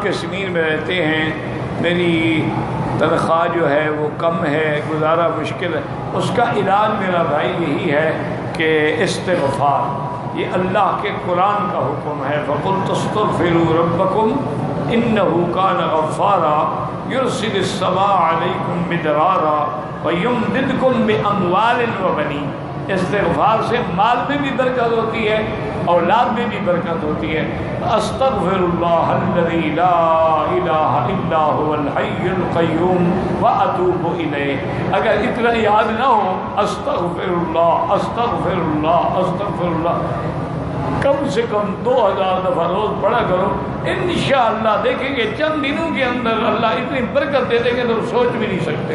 جنات کشمیر میں رہتے ہیں، میری تنخواہ جو ہے وہ کم ہے، گزارا مشکل ہے، اس کا علاج میرا بھائی یہی ہے کہ استغفار، یہ اللہ کے قرآن کا حکم ہے، فَقُلْ تَسْتَغْفِرُوا رَبَّكُمْ إِنَّهُ كَانَ غَفَّارًا يُرْسِلِ السَّمَاءَ عَلَيْكُمْ مِدْرَارًا وَيُمْدِدْكُمْ بِأَمْوَالٍ وَبَنِينَ۔ استغفار سے مال میں بھی برکت ہوتی ہے، اولاد میں بھی برکت ہوتی ہے۔ استغفر اللہ الذی لا الہ الا هو الحی القیوم واتوب الیہ۔ اگر اتنا یاد نہ ہو استغفر اللہ استغفر اللہ استغفر اللہ، کم سے کم 2000 دفعہ روز پڑھا کرو، انشاءاللہ دیکھیں گے چند دنوں کے اندر اللہ اتنی برکت دے دیں گے تو سوچ بھی نہیں سکتے۔